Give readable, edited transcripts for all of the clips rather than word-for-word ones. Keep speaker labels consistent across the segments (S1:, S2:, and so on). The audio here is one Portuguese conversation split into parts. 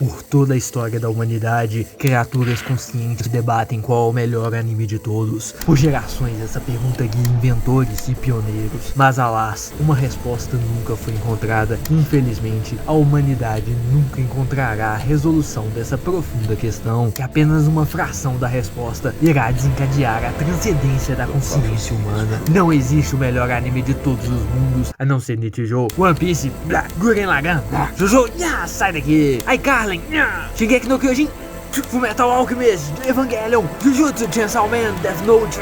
S1: Por toda a história da humanidade, criaturas conscientes debatem qual é o melhor anime de todos. Por gerações, essa pergunta guia inventores e pioneiros. Mas, alas, uma resposta nunca foi encontrada. Infelizmente, a humanidade nunca encontrará a resolução dessa profunda questão, que apenas uma fração da resposta irá desencadear a transcendência da consciência humana. Não existe o melhor anime de todos os mundos, a não ser Nichijou, One Piece, Gurren Lagann, Jojo, sai daqui, iCarly, Shingeki no Kyojin, Fullmetal Alchemist, Evangelion, Jujutsu Chainsaw Man, Death Note,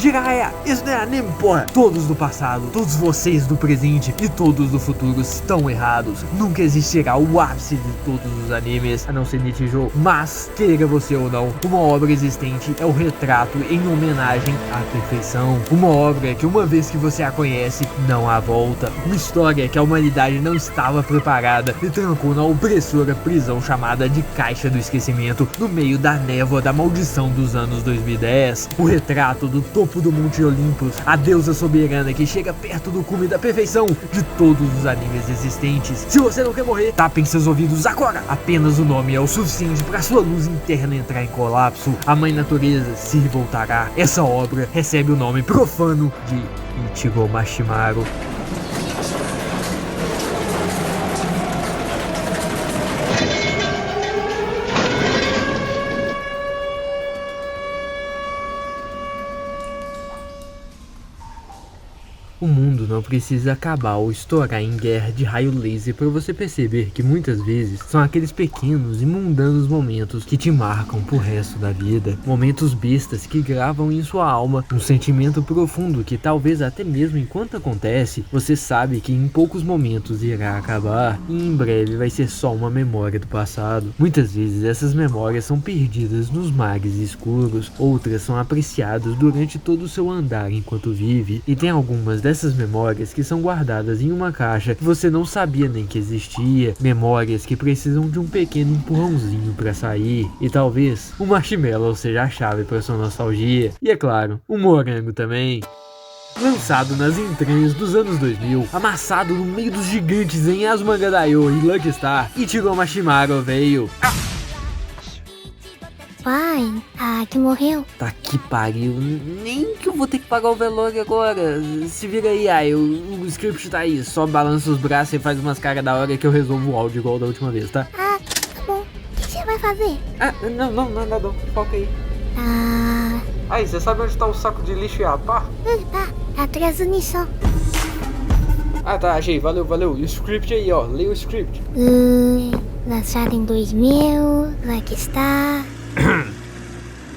S1: Jiraiya, isso não é anime, porra. Todos do passado, todos vocês do presente e todos do futuro estão errados. Nunca existirá o ápice de todos os animes, a não ser Nichijou. Mas, queira você ou não, uma obra existente é o retrato em homenagem à perfeição. Uma obra que uma vez que você a conhece, não há volta. Uma história que a humanidade não estava preparada e trancou na opressora prisão chamada de Caixa do Esquecimento, no meio da névoa da maldição dos anos 2010. O retrato do topo do Monte Olympus, a deusa soberana que chega perto do cume da perfeição de todos os animes existentes. Se você não quer morrer, tapem seus ouvidos agora. Apenas o nome é o suficiente para sua luz interna entrar em colapso. A mãe natureza se revoltará. Essa obra recebe o nome profano de Ichigo Mashimaru. O mundo não precisa acabar ou estourar em guerra de raio laser para você perceber que muitas vezes são aqueles pequenos e mundanos momentos que te marcam pro resto da vida. Momentos bestas que gravam em sua alma um sentimento profundo que talvez até mesmo enquanto acontece, você sabe que em poucos momentos irá acabar e em breve vai ser só uma memória do passado. Muitas vezes essas memórias são perdidas nos mares escuros, outras são apreciadas durante todo o seu andar enquanto vive, e tem algumas dessas memórias que são guardadas em uma caixa que você não sabia nem que existia, memórias que precisam de um pequeno empurrãozinho para sair, e talvez o marshmallow seja a chave para sua nostalgia, e é claro, o morango também. Lançado nas entranhas dos anos 2000, amassado no meio dos gigantes em Azumangadaioh e Lucky Star, Ichigo Mashimaru veio.
S2: Pai, que morreu.
S1: Tá que pariu, nem que eu vou ter que pagar o velório agora. Se vira aí, o script tá aí, só balança os braços e faz umas caras da hora que eu resolvo o áudio igual da última vez, tá?
S2: Tá bom. O que você vai fazer?
S1: Não, nada, foca aí. Aí, você sabe onde tá o saco de lixo e a pá?
S2: Tá atrás do nicho.
S1: Tá, achei, valeu. E o script aí, ó, leia o script.
S2: Lançado em 2000, Lucky Star.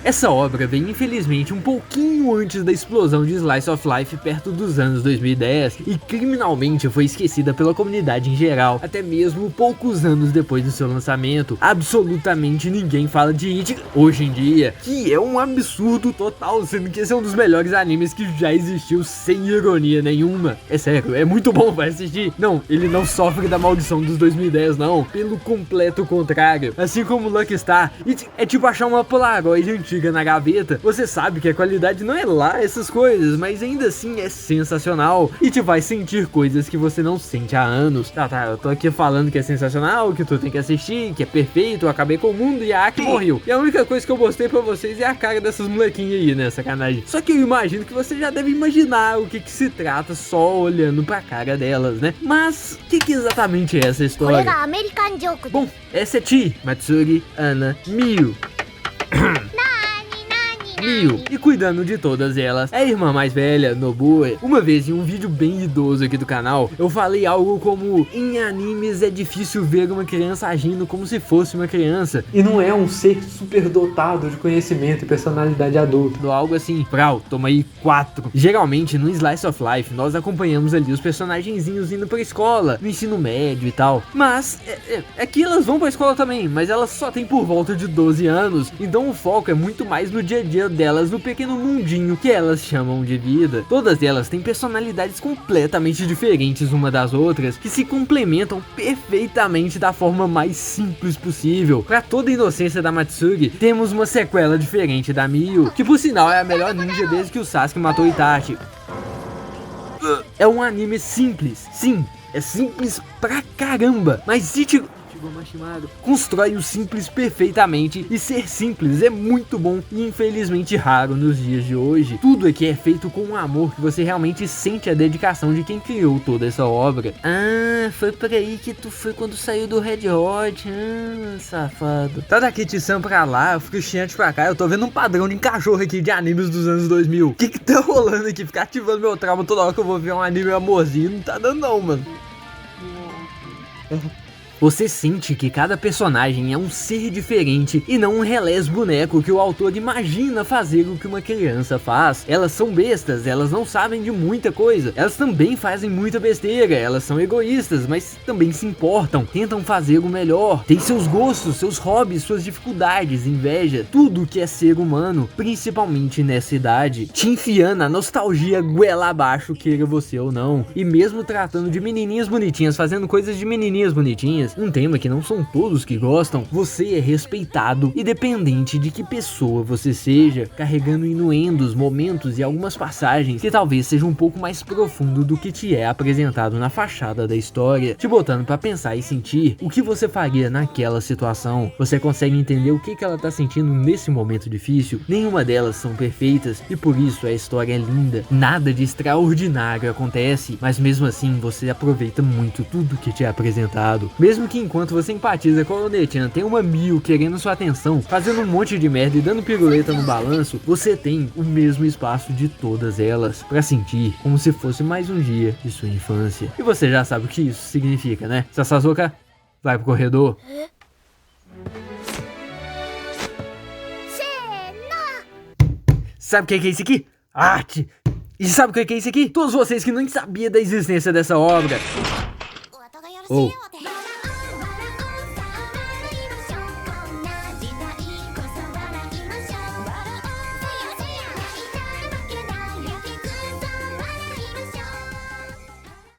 S1: Essa obra vem infelizmente um pouquinho antes da explosão de Slice of Life perto dos anos 2010 e criminalmente foi esquecida pela comunidade em geral, até mesmo poucos anos depois do seu lançamento. Absolutamente ninguém fala de It hoje em dia, que é um absurdo total, sendo que esse é um dos melhores animes que já existiu sem ironia nenhuma. É sério, é muito bom, vai assistir. Não, ele não sofre da maldição dos 2010 não, pelo completo contrário. Assim como Lucky Star, It é tipo achar uma Polaroid antiga na gaveta. Você sabe que a qualidade não é lá essas coisas, mas ainda assim é sensacional e te faz sentir coisas que você não sente há anos. Tá, eu tô aqui falando que é sensacional, que tu tem que assistir, que é perfeito, eu acabei com o mundo e a Aki morreu. E a única coisa que eu mostrei pra vocês é a cara dessas molequinhas aí, né, sacanagem. Só que eu imagino que você já deve imaginar o que se trata só olhando pra cara delas, né? Mas, o que exatamente é essa história? Bom, essa é Chi, Matsugi, Ana, Miu. E cuidando de todas elas, a irmã mais velha, Nobue. Uma vez em um vídeo bem idoso aqui do canal, eu falei algo como: em animes é difícil ver uma criança agindo como se fosse uma criança, e não é um ser superdotado de conhecimento e personalidade adulta, ou algo assim. Brau, toma aí 4. Geralmente no Slice of Life nós acompanhamos ali os personagenzinhos indo pra escola, no ensino médio e tal, mas é que elas vão pra escola também, mas elas só têm por volta de 12 anos, então o foco é muito mais no dia a dia delas, no pequeno mundinho que elas chamam de vida. Todas elas têm personalidades completamente diferentes uma das outras, que se complementam perfeitamente da forma mais simples possível. Pra toda a inocência da Matsugi, temos uma sequela diferente da Miu, que por sinal é a melhor ninja desde que o Sasuke matou Itachi. É um anime simples, sim, é simples pra caramba, mas Ichigo... Mashimaru constrói o simples perfeitamente, e ser simples é muito bom e infelizmente raro nos dias de hoje. Tudo aqui é feito com um amor que você realmente sente a dedicação de quem criou toda essa obra. Ah, foi por aí que tu foi quando saiu do Red Hot, safado. Tá da Kit-san pra lá, o Frustiante pra cá, eu tô vendo um padrão de cachorro aqui de animes dos anos 2000. O que tá rolando aqui? Ficar ativando meu trauma toda hora que eu vou ver um anime amorzinho, não tá dando não, mano. Você sente que cada personagem é um ser diferente e não um relés boneco que o autor imagina fazer o que uma criança faz. Elas são bestas, elas não sabem de muita coisa, elas também fazem muita besteira, elas são egoístas, mas também se importam, tentam fazer o melhor, tem seus gostos, seus hobbies, suas dificuldades, inveja, tudo que é ser humano, principalmente nessa idade, te enfiando na nostalgia goela abaixo, queira você ou não. E mesmo tratando de menininhas bonitinhas, fazendo coisas de menininhas bonitinhas, um tema que não são todos que gostam, você é respeitado, independente de que pessoa você seja, carregando inuendos, momentos e algumas passagens que talvez sejam um pouco mais profundo do que te é apresentado na fachada da história, te botando pra pensar e sentir o que você faria naquela situação. Você consegue entender o que ela tá sentindo nesse momento difícil? Nenhuma delas são perfeitas e por isso a história é linda, nada de extraordinário acontece, mas mesmo assim você aproveita muito tudo que te é apresentado, mesmo que enquanto você empatiza com a One-chan tem uma Mio querendo sua atenção, fazendo um monte de merda e dando piruleta no balanço, você tem o mesmo espaço de todas elas, pra sentir como se fosse mais um dia de sua infância. E você já sabe o que isso significa, né? Sasasuka, vai pro corredor. Sabe o que é isso aqui? Arte! E sabe o que é isso aqui? Todos vocês que não sabiam da existência dessa obra. Oh,